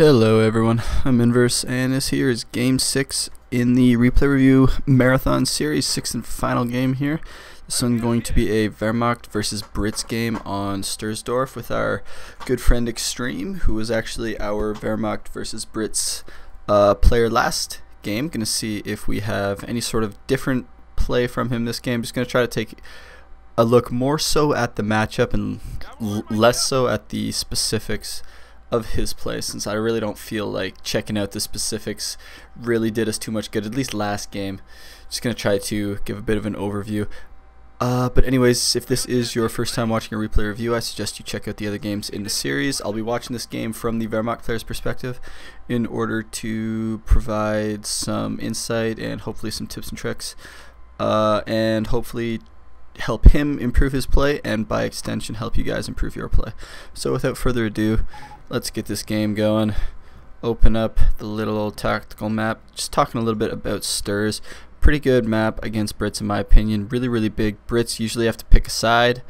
Hello everyone, I'm Inverse, and this here is Game 6 in the Replay Review Marathon Series, 6th and final game here. This one's going to be a Wehrmacht versus Brits game on Sturzdorf with our good friend Extreme, who was actually our Wehrmacht versus Brits player last game. Gonna see if we have any sort of different play from him this game. Just gonna try to take a look more so at the matchup and less so at the specifics of his play, since I really don't feel like checking out the specifics really did us too much good, at least last game. Just gonna try to give a bit of an overview. But anyways, if this is your first time watching a replay review, I suggest you check out the other games in the series. I'll be watching this game from the Wehrmacht player's perspective in order to provide some insight and hopefully some tips and tricks, and hopefully help him improve his play, and by extension help you guys improve your play. So without further ado, let's get this game going. Open up the little old tactical map. Just talking a little bit about Sturs. Pretty good map against Brits in my opinion. Really big. Brits usually have to pick a side,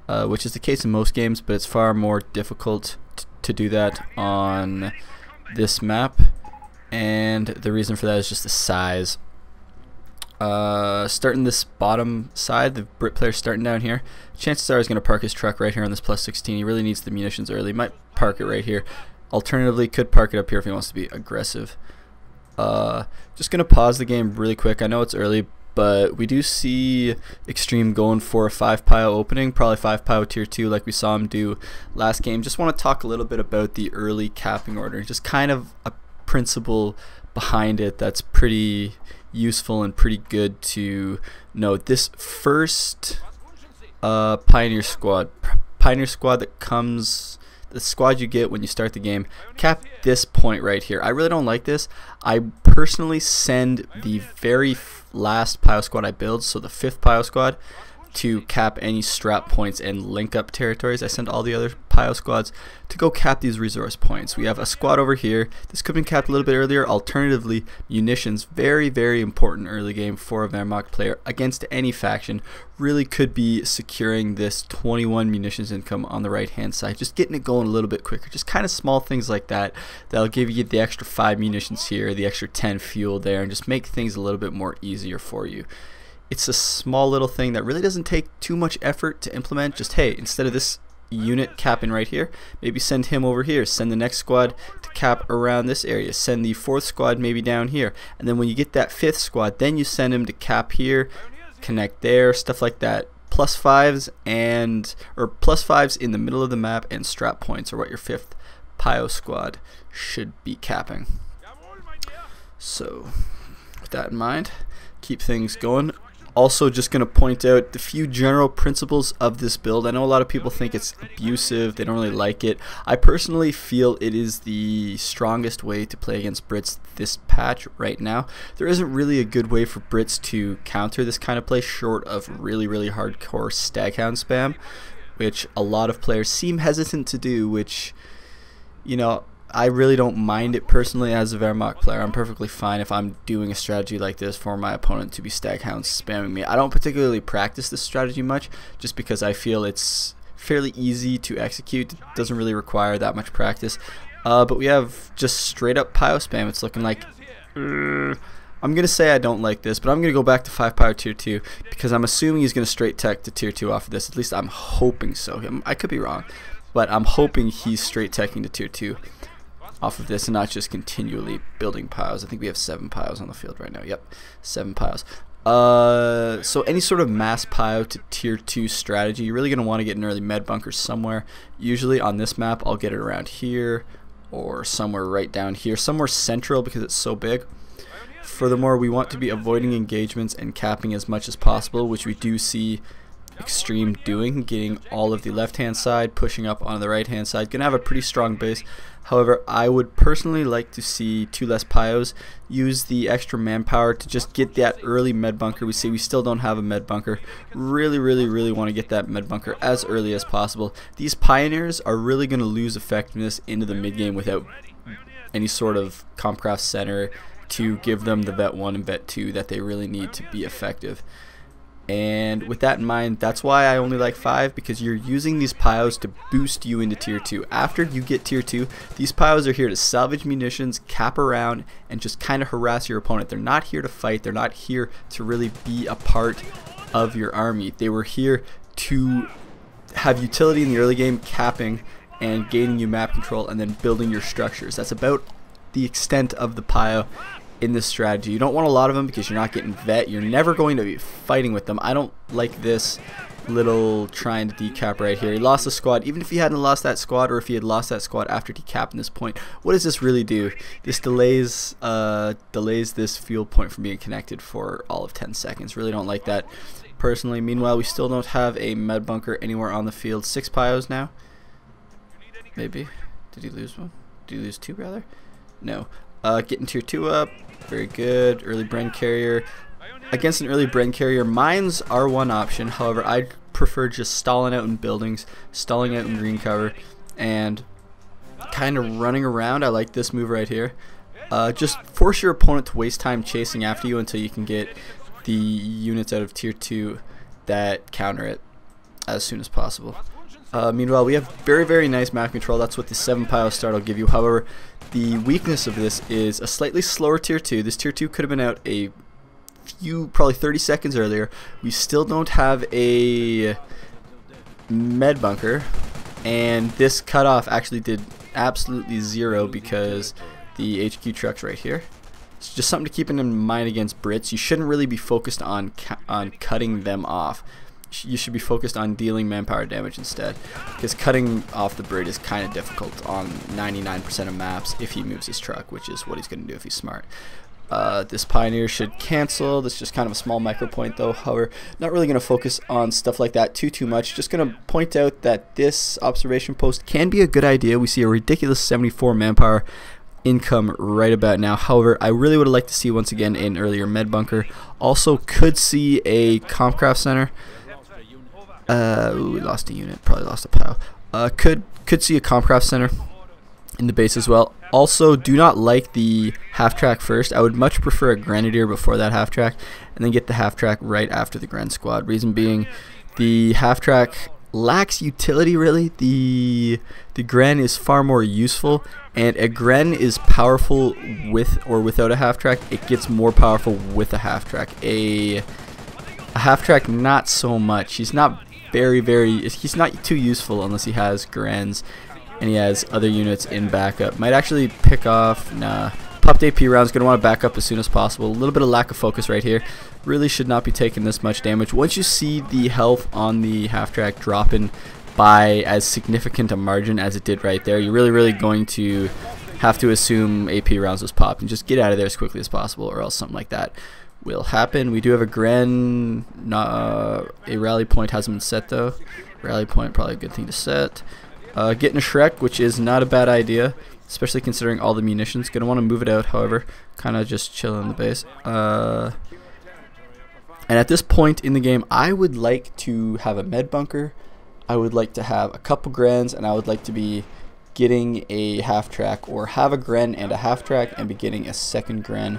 which is the case in most games, but it's far more difficult to do that on this map, and the reason for that is just the size. Starting this bottom side, the Brit player starting down here, chances are he's going to park his truck right here on this +16. He really needs the munitions early. Might park it right here. Alternatively, could park it up here if he wants to be aggressive. Just going to pause the game really quick. I know it's early, but we do see Extreme going for a 5-pile opening, probably 5-pile tier 2 like we saw him do last game. Just want to talk a little bit about the early capping order, just kind of a principle behind it that's pretty useful and pretty good to know. This first Pioneer squad that comes, the squad you get when you start the game, cap this point right here. I really don't like this. I personally send the very last pile squad I build, so the 5th pile squad, to cap any strap points and link up territories. I send all the other pile squads to go cap these resource points. We have a squad over here. This could have been capped a little bit earlier. Alternatively, munitions, very important early game for a Wehrmacht player against any faction. Really could be securing this 21 munitions income on the right hand side, just getting it going a little bit quicker. Just kind of small things like that that'll give you the extra 5 munitions here, the extra 10 fuel there, and just make things a little bit more easier for you. It's a small little thing that really doesn't take too much effort to implement. Just, hey, instead of this unit capping right here, maybe send him over here. Send the next squad to cap around this area. Send the 4th squad maybe down here. And then when you get that 5th squad, then you send him to cap here, connect there, stuff like that. +5s +5s in the middle of the map and strap points are what your 5th pile squad should be capping. So with that in mind, keep things going. Also, just going to point out the few general principles of this build. I know a lot of people think it's abusive, they don't really like it. I personally feel it is the strongest way to play against Brits this patch right now. There isn't really a good way for Brits to counter this kind of play short of really hardcore staghound spam, which a lot of players seem hesitant to do, which, you know, I really don't mind it personally as a Wehrmacht player. I'm perfectly fine if I'm doing a strategy like this for my opponent to be staghounds spamming me. I don't particularly practice this strategy much, just because I feel it's fairly easy to execute. It doesn't really require that much practice. But we have just straight up pile spam. It's looking like I'm going to say I don't like this, but I'm going to go back to 5-pile tier 2 because I'm assuming he's going to straight tech to tier 2 off of this. At least I'm hoping so. I could be wrong, but I'm hoping he's straight teching to tier 2 off of this and not just continually building piles. I think we have 7 piles on the field right now. Yep, 7 piles. So any sort of mass pile to tier 2 strategy, you're really going to want to get an early med bunker somewhere. Usually on this map I'll get it around here or somewhere right down here, somewhere central because it's so big. Furthermore, we want to be avoiding engagements and capping as much as possible, which we do see Extreme doing, getting all of the left hand side, pushing up on the right hand side. Gonna have a pretty strong base. However, I would personally like to see 2 less pios, use the extra manpower to just get that early med bunker. We see we still don't have a med bunker. Really want to get that med bunker as early as possible. These pioneers are really going to lose effectiveness into the mid game without any sort of Compcraft center to give them the vet 1 and vet 2 that they really need to be effective. And with that in mind, that's why I only like 5, because you're using these pios to boost you into tier 2. After you get tier 2, these pios are here to salvage munitions, cap around, and just kind of harass your opponent. They're not here to fight. They're not here to really be a part of your army. They were here to have utility in the early game, capping and gaining you map control, and then building your structures. That's about the extent of the pio in this strategy. You don't want a lot of them because you're not getting vet. You're never going to be fighting with them. I don't like this little trying to decap right here. He lost the squad. Even if he hadn't lost that squad, or if he had lost that squad after decapping this point, what does this really do? This delays this fuel point from being connected for all of 10 seconds. Really don't like that personally. Meanwhile, we still don't have a med bunker anywhere on the field. 6 pios now. Maybe. Did he lose one? Did he lose 2 rather? No. Getting tier 2 up. Very good. Early Bren carrier. Against an early Bren carrier, mines are one option. However, I prefer just stalling out in buildings, stalling out in green cover, and kind of running around. I like this move right here. Just force your opponent to waste time chasing after you until you can get the units out of tier 2 that counter it as soon as possible. Meanwhile, we have very, very nice map control. That's what the 7 pio start will give you. However, the weakness of this is a slightly slower tier 2. This tier 2 could have been out a few, probably 30 seconds earlier. We still don't have a med bunker, and this cutoff actually did absolutely 0 because the HQ truck's right here. It's just something to keep in mind against Brits. You shouldn't really be focused on cutting them off. You should be focused on dealing manpower damage instead, because cutting off the Brit is kind of difficult on 99% of maps if he moves his truck, which is what he's going to do if he's smart. This Pioneer should cancel. This is just kind of a small micro point though. However, not really going to focus on stuff like that too much. Just going to point out that this observation post can be a good idea. We see a ridiculous 74 manpower income right about now. However, I really would have liked to see once again an earlier med bunker. Also could see a Compcraft center. We lost a unit, probably lost a pile. Could see a Compcraft center in the base as well. Also, do not like the half track first. I would much prefer a Grenadier before that half track, and then get the half track right after the Gren squad. Reason being, the half track lacks utility really. The Gren is far more useful, and a Gren is powerful with or without a half track. It gets more powerful with a half track. A half track not so much. He's not he's not too useful unless he has Grens and he has other units in backup. Might actually pick off, nah. Popped AP rounds, gonna want to back up as soon as possible. A little bit of lack of focus right here. Really should not be taking this much damage. Once you see the health on the half track dropping by as significant a margin as it did right there, you're really going to have to assume AP rounds was popped and just get out of there as quickly as possible, or else something like that will happen. We do have a Gren. A rally point hasn't been set though. Rally point probably a good thing to set. Getting a Shrek, which is not a bad idea, especially considering all the munitions. Gonna want to move it out, however, kind of just chill in the base. And at this point in the game, I would like to have a med bunker. I would like to have a couple Grens, and I would like to be getting a half track, or have a Gren and a half track and be getting a second Gren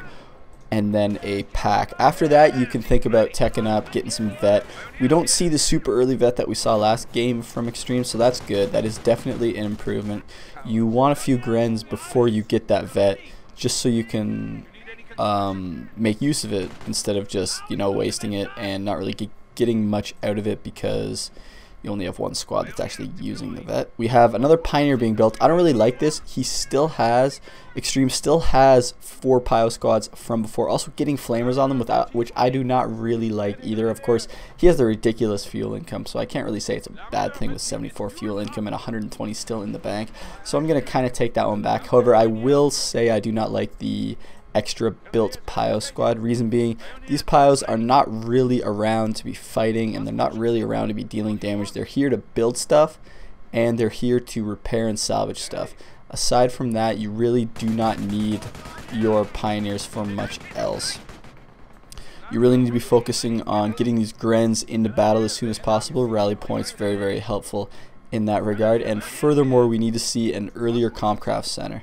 and then a pack. After that, you can think about teching up, getting some vet. We don't see the super early vet that we saw last game from Extreme, so that's good. That is definitely an improvement. You want a few Grens before you get that vet, just so you can make use of it instead of just, you know, wasting it and not really getting much out of it because you only have one squad that's actually using the vet. We have another Pioneer being built. I don't really like this. He still has, Extreme still has 4 Pio squads from before. Also getting flamers on them, which I do not really like either. Of course, he has the ridiculous fuel income, so I can't really say it's a bad thing with 74 fuel income and 120 still in the bank. So I'm going to kind of take that one back. However, I will say I do not like the extra built Pio squad. Reason being, these Pios are not really around to be fighting, and they're not really around to be dealing damage. They're here to build stuff, and they're here to repair and salvage stuff. Aside from that, you really do not need your Pioneers for much else. You really need to be focusing on getting these Grens into battle as soon as possible. Rally points very helpful in that regard, and furthermore, we need to see an earlier Compcraft center.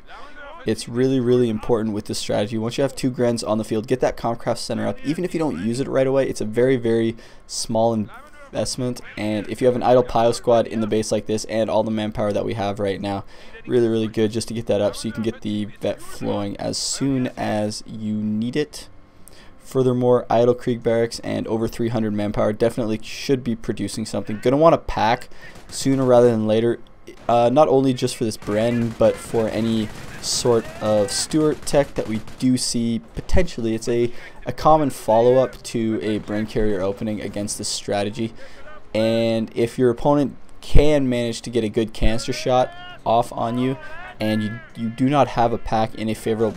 It's really important with this strategy. Once you have 2 Grens on the field, get that Comcraft center up. Even if you don't use it right away, it's a very small investment. And if you have an idle Pio squad in the base like this and all the manpower that we have right now, really good just to get that up so you can get the vet flowing as soon as you need it. Furthermore, idle Krieg barracks and over 300 manpower definitely should be producing something. Gonna want to pack sooner rather than later, not only just for this Bren, but for any sort of Stuart tech that we do see potentially. It's a common follow-up to a Bren carrier opening against this strategy, and if your opponent can manage to get a good canister shot off on you, and you do not have a pack in a favorable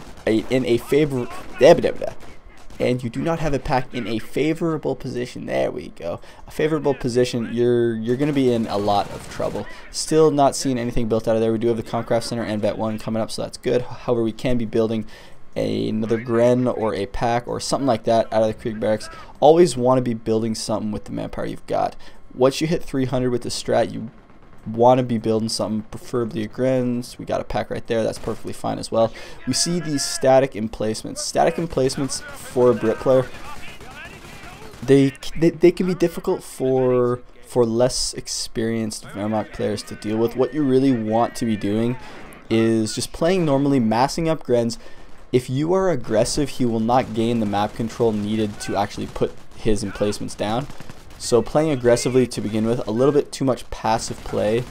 and you do not have a pack in a favorable position, there we go, a favorable position, you're going to be in a lot of trouble. Still not seeing anything built out of there. We do have the Comcraft Center and Vet 1 coming up, so that's good. However, we can be building another Gren or a pack or something like that out of the Krieg barracks. Always want to be building something with the manpower you've got. Once you hit 300 with the strat, you want to be building something, preferably a Grens. We got a pack right there, that's perfectly fine as well. We see these static emplacements. Static emplacements for a Brit player, they can be difficult for less experienced Wehrmacht players to deal with. What you really want to be doing is just playing normally, massing up Grens. If you are aggressive, he will not gain the map control needed to actually put his emplacements down. So playing aggressively to begin with, a little bit too much passive play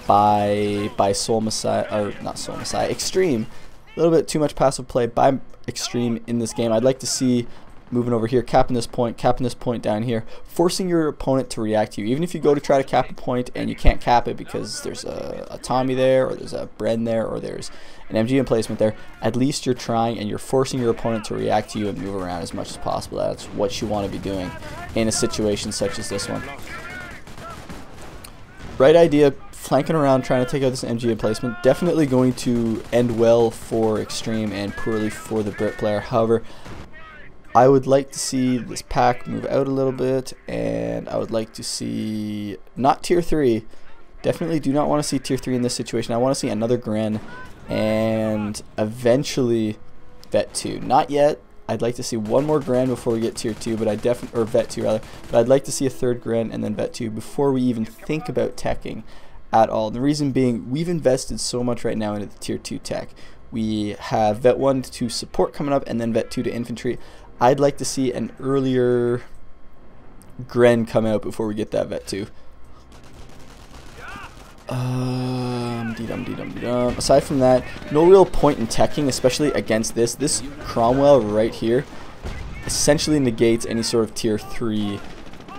by Soul Messiah, or not Soul Messiah, Extreme. A little bit too much passive play by Extreme in this game. I'd like to see, moving over here, capping this point down here, forcing your opponent to react to you. Even if you go to try to cap a point and you can't cap it because there's a Tommy there, or there's a Bren there, or there's an MG emplacement there, at least you're trying and you're forcing your opponent to react to you and move around as much as possible. That's what you want to be doing in a situation such as this one. Right idea, flanking around, trying to take out this MG emplacement, definitely going to end well for Extreme and poorly for the Brit player. However, I would like to see this pack move out a little bit, and I would like to see, not tier 3, definitely do not want to see tier 3 in this situation. I want to see another Gren and eventually Vet 2. Not yet. I'd like to see one more Gren before we get tier 2, but or Vet 2 rather, but I'd like to see a third Gren and then Vet 2 before we even think about teching at all. The reason being, we've invested so much right now into the tier 2 tech. We have Vet 1 to support coming up and then Vet 2 to infantry. I'd like to see an earlier Gren come out before we get that Vet 2. Aside from that, no real point in teching, especially against this. This Cromwell right here essentially negates any sort of tier 3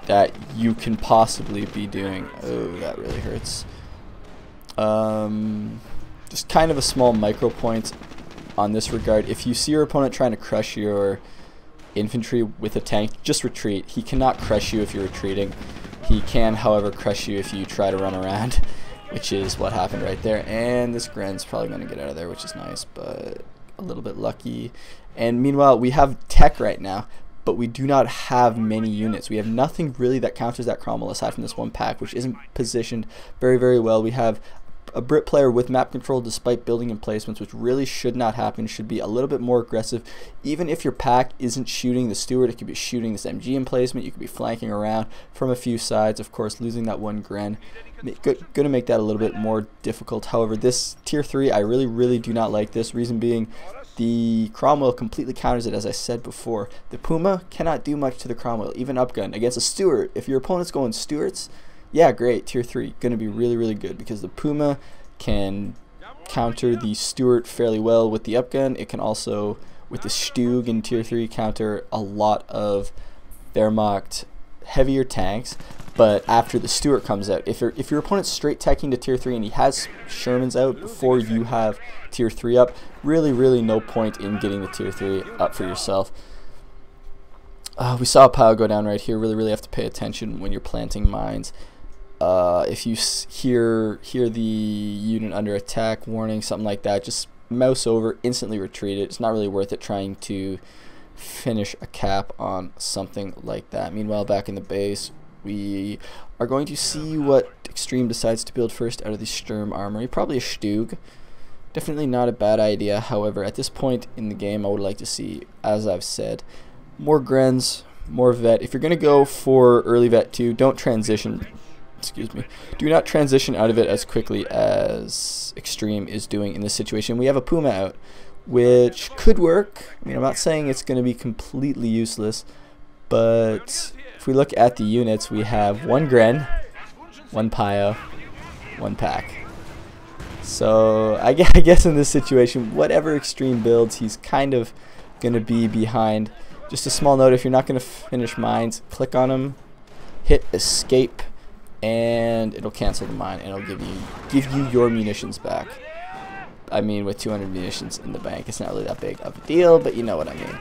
that you can possibly be doing. Oh, that really hurts. Just kind of a small micro point on this regard. If you see your opponent trying to crush your infantry with a tank, just retreat. He cannot crush you if you're retreating. He can, however, crush you if you try to run around, which is what happened right there. And this Gren's probably going to get out of there, which is nice, but a little bit lucky. And meanwhile, we have tech right now, but we do not have many units. We have nothing really that counters that Cromwell aside from this one pack, which isn't positioned very well. We have a Brit player with map control despite building emplacements, which really should not happen. Should be a little bit more aggressive. Even if your pack isn't shooting the Stuart, it could be shooting this MG emplacement. You could be flanking around from a few sides. Of course, losing that one Gren gonna make that a little bit more difficult. However, this tier 3, I really do not like this. Reason being, the Cromwell completely counters it. As I said before, the Puma cannot do much to the Cromwell, even upgun against a Stuart. If your opponent's going Stuarts, yeah, great, tier 3, going to be really good, because the Puma can counter the Stuart fairly well with the upgun. It can also, with the Stug in tier 3, counter a lot of Wehrmacht heavier tanks. But after the Stuart comes out, if your opponent's straight teching to tier 3 and he has Shermans out before you have tier 3 up, really no point in getting the tier 3 up for yourself. We saw a pile go down right here. Really have to pay attention when you're planting mines. If you hear the unit under attack, warning, something like that, just mouse over, instantly retreat it. It's not really worth it trying to finish a cap on something like that. Meanwhile, back in the base, we are going to see what Extreme decides to build first out of the Sturm Armory. Probably a Stug. Definitely not a bad idea. However, at this point in the game, I would like to see, as I've said, more Grens, more vet. If you're going to go for early vet 2, don't transition. Excuse me. Do not transition out of it as quickly as Extreme is doing in this situation. We have a Puma out, which could work. I mean, I'm not saying it's going to be completely useless, but if we look at the units, we have 1 Gren, 1 Pio, 1 Pack. So I guess in this situation, whatever Extreme builds, he's kind of going to be behind. Just a small note, if you're not going to finish mines, click on him, hit escape, and it'll cancel the mine, and it'll give you your munitions back. I mean, with 200 munitions in the bank, it's not really that big of a deal, but you know what I mean.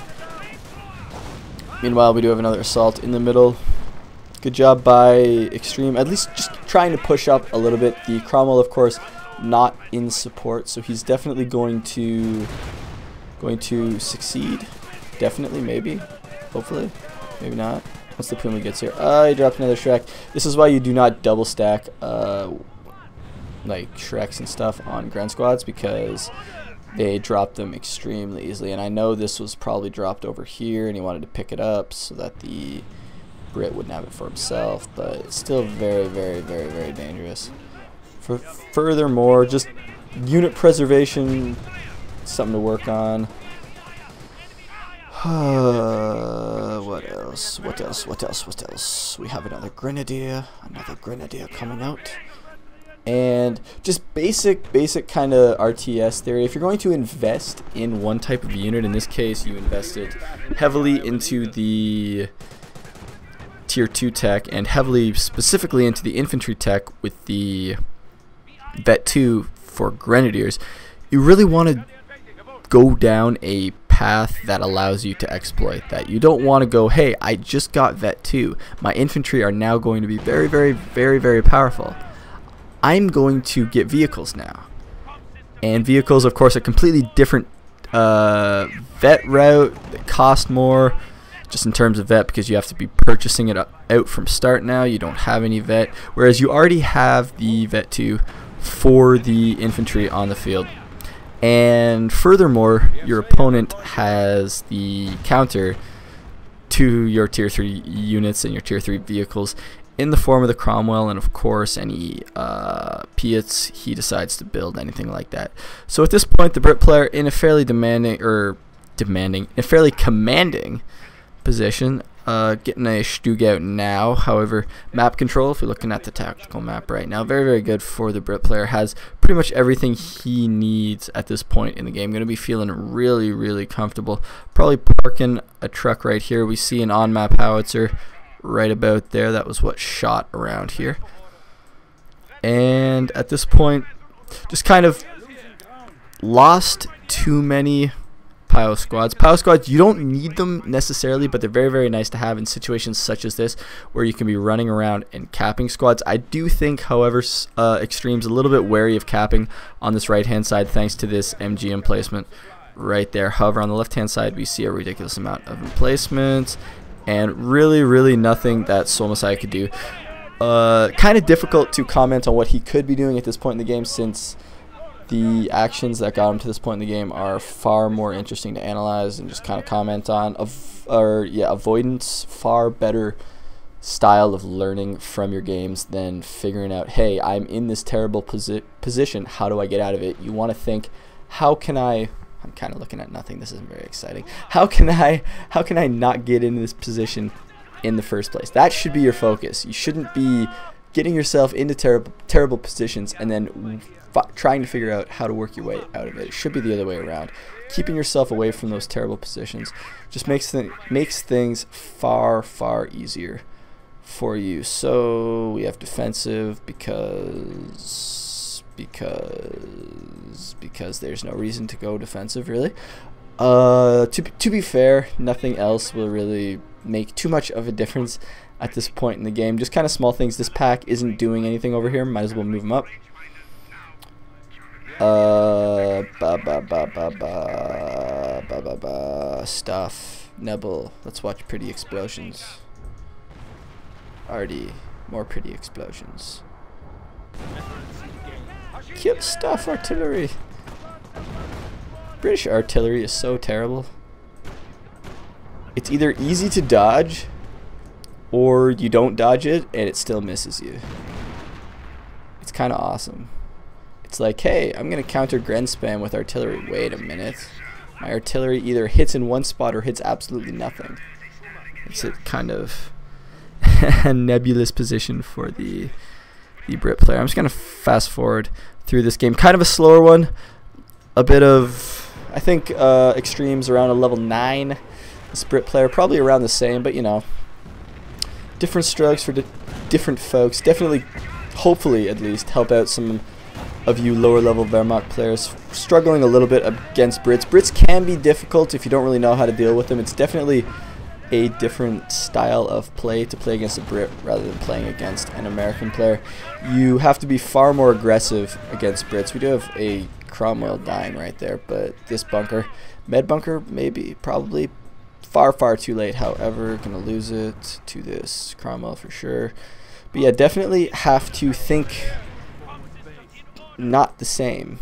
Meanwhile, we do have another assault in the middle. Good job by Extreme, at least just trying to push up a little bit. The Cromwell, of course, not in support, so he's definitely going to succeed. Definitely, maybe, hopefully, maybe not. Once the Puma gets here, he dropped another Shrek. This is why you do not double stack like Shreks and stuff on Gren squads, because they drop them extremely easily. And I know this was probably dropped over here, and he wanted to pick it up so that the Brit wouldn't have it for himself, but it's still very, very, very, very dangerous. Furthermore, just unit preservation, something to work on. What else? What else? What else? What else? We have another Grenadier coming out. And just basic kind of RTS theory. If you're going to invest in one type of unit, in this case you invested heavily into the tier 2 tech and heavily specifically into the infantry tech with the vet 2 for Grenadiers, you really want to go down a path that allows you to exploit that. You don't want to go, hey, I just got vet 2, my infantry are now going to be very, very, very, very powerful. I'm going to get vehicles now. And vehicles, of course, are completely different vet route. They cost more just in terms of vet, because you have to be purchasing it out from start now. You don't have any vet, whereas you already have the vet 2 for the infantry on the field. And furthermore, your opponent has the counter to your tier 3 units and your tier 3 vehicles in the form of the Cromwell, and of course any Piats he decides to build, anything like that. So at this point, the Brit player in a fairly commanding position, getting a Stug out now. However, map control, if you're looking at the tactical map right now, very, very good for the Brit player. Has pretty much everything he needs at this point in the game. Going to be feeling really, really comfortable. Probably parking a truck right here. We see an on-map howitzer right about there. That was what shot around here. And at this point, just kind of lost too many Pio squads. Pio squads, you don't need them necessarily, but they're very, very nice to have in situations such as this, where you can be running around and capping squads. I do think, however, Extreme's a little bit wary of capping on this right-hand side, thanks to this MG emplacement right there. However, on the left-hand side, we see a ridiculous amount of emplacements, and really, really nothing that Soul Messiah could do. Kind of difficult to comment on what he could be doing at this point in the game, since the actions that got him to this point in the game are far more interesting to analyze and just kind of comment on. Avoidance, far better style of learning from your games than figuring out, hey, I'm in this terrible position, how do I get out of it? You want to think, how can I'm kind of looking at nothing, this isn't very exciting. How can I not get into this position in the first place? That should be your focus. You shouldn't be getting yourself into terrible positions and then trying to figure out how to work your way out of it. It should be the other way around. Keeping yourself away from those terrible positions just makes things far, far easier for you. So we have defensive because there's no reason to go defensive, really. To be fair, nothing else will really make too much of a difference at this point in the game. Just kind of small things. This pack isn't doing anything over here. Might as well move them up. Stuff. Nebel. Let's watch pretty explosions. Already more pretty explosions. Cute stuff, artillery. British artillery is so terrible. It's either easy to dodge, or you don't dodge it and it still misses you. It's kind of awesome. It's like, hey, I'm going to counter Gren spam with artillery. Wait a minute. My artillery either hits in one spot or hits absolutely nothing. It's a kind of nebulous position for the Brit player. I'm just going to fast forward through this game. Kind of a slower one. A bit of, I think, extremes around a level 9. This Brit player probably around the same, but you know, different strokes for different folks. Definitely, hopefully at least, help out some of you lower level Wehrmacht players struggling a little bit against Brits. Brits can be difficult if you don't really know how to deal with them. It's definitely a different style of play to play against a Brit rather than playing against an American player. You have to be far more aggressive against Brits. We do have a Cromwell dying right there, but this bunker, med bunker, maybe, probably, far too late. However, gonna lose it to this Cromwell for sure. But yeah, definitely have to think not the same,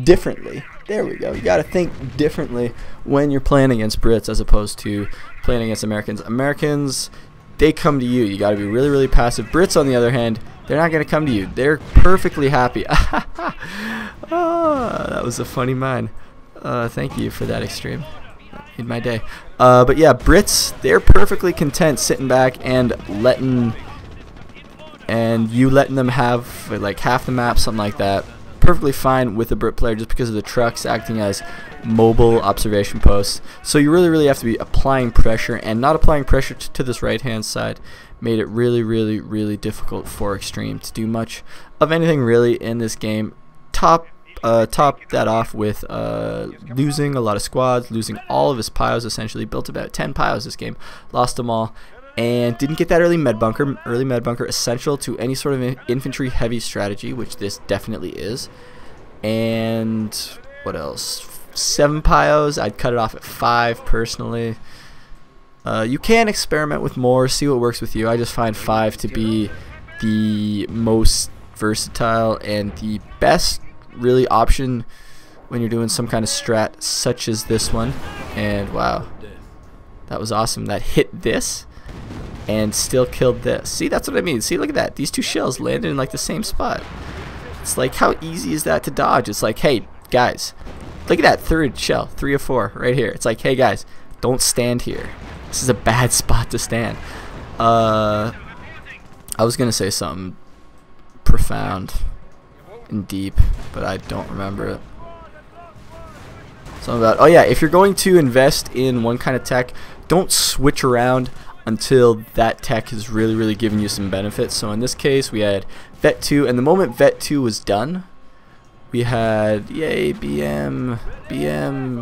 differently. There we go. You got to think differently when you're playing against Brits as opposed to playing against Americans. Americans, they come to you. You got to be really passive. Brits, on the other hand, they're not going to come to you. They're perfectly happy. Oh, that was a funny mine. Thank you for that extreme. That made my day. But yeah, Brits, they're perfectly content sitting back and letting them have like half the map, something like that. Perfectly fine with a Brit player just because of the trucks acting as mobile observation posts. So you really have to be applying pressure, and not applying pressure to this right hand side made it really difficult for Extreme to do much of anything really in this game. Top that off with losing a lot of squads, losing all of his piles essentially. Built about 10 piles this game, lost them all, and didn't get that early med bunker. Early med bunker essential to any sort of infantry heavy strategy, which this definitely is. And what else? 7 piles. I'd cut it off at 5 personally. You can experiment with more, see what works with you. I just find 5 to be the most versatile and the best really option when you're doing some kind of strat such as this one. And wow, that was awesome. That hit this and still killed this. See, that's what I mean. See, look at that. These 2 shells landed in like the same spot. It's like, how easy is that to dodge? It's like, hey guys, look at that 3rd shell, 3 of 4 right here. It's like, hey guys, don't stand here. This is a bad spot to stand. I was gonna say something profound and deep, but I don't remember it. Something about, oh yeah, if you're going to invest in one kind of tech, don't switch around until that tech has really given you some benefits. So in this case, we had Vet 2, and the moment Vet 2 was done, we had, yay, BM,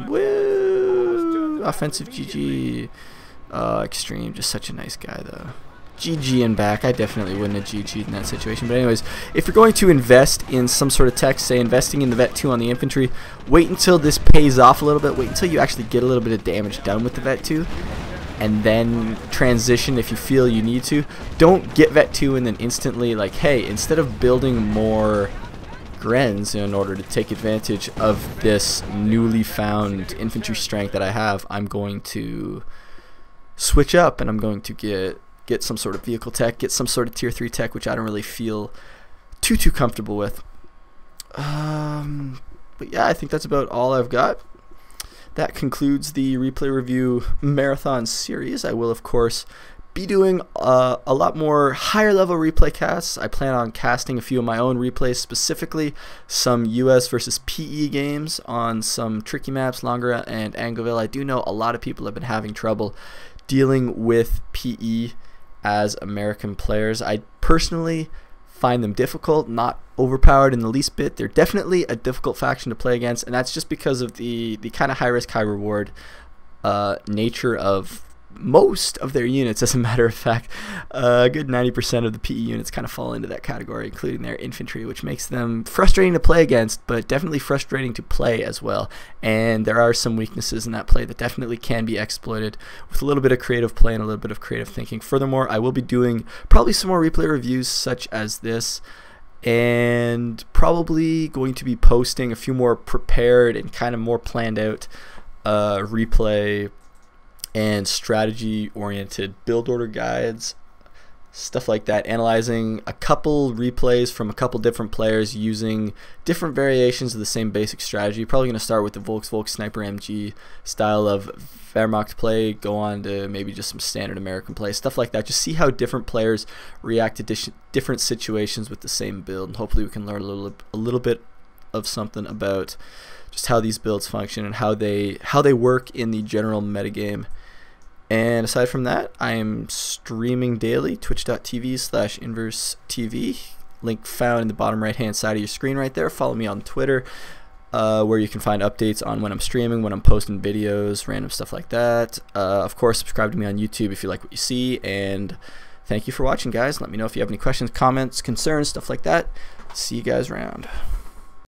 woo, offensive GG, Extreme, just such a nice guy though. GG and back. I definitely wouldn't have GG'd in that situation. But anyways, if you're going to invest in some sort of tech, say investing in the Vet 2 on the infantry, wait until this pays off a little bit. Wait until you actually get a little bit of damage done with the Vet 2, and then transition if you feel you need to. Don't get Vet 2 and then instantly like, hey, instead of building more Grens in order to take advantage of this newly found infantry strength that I have, I'm going to switch up and I'm going to get some sort of vehicle tech, get some sort of tier 3 tech, which I don't really feel too comfortable with. But yeah, I think that's about all I've got. That concludes the replay review marathon series. I will, of course, be doing a lot more higher level replay casts. I plan on casting a few of my own replays, specifically some US versus PE games on some tricky maps, Langara and Angoville. I do know a lot of people have been having trouble dealing with PE as American players. I personally find them difficult, not overpowered in the least bit. They're definitely a difficult faction to play against, and that's just because of the kind of high risk, high reward nature of most of their units. As a matter of fact, a good 90% of the PE units kind of fall into that category, including their infantry, which makes them frustrating to play against, but definitely frustrating to play as well. And there are some weaknesses in that play that definitely can be exploited with a little bit of creative play and a little bit of creative thinking. Furthermore, I will be doing probably some more replay reviews such as this and probably going to be posting a few more prepared and kind of more planned out replay and strategy oriented build order guides, stuff like that, analyzing a couple replays from a couple different players using different variations of the same basic strategy. Probably going to start with the Volks Sniper MG style of Wehrmacht play, go on to maybe just some standard American play, stuff like that. Just see how different players react to different situations with the same build, and hopefully we can learn a little bit of something about just how these builds function and how they work in the general metagame. And aside from that, I am streaming daily, twitch.tv/inversetv. Link found in the bottom right hand side of your screen right there. Follow me on Twitter, where you can find updates on when I'm streaming, when I'm posting videos, random stuff like that. Of course, subscribe to me on YouTube if you like what you see. And thank you for watching, guys. Let me know if you have any questions, comments, concerns, stuff like that. See you guys around.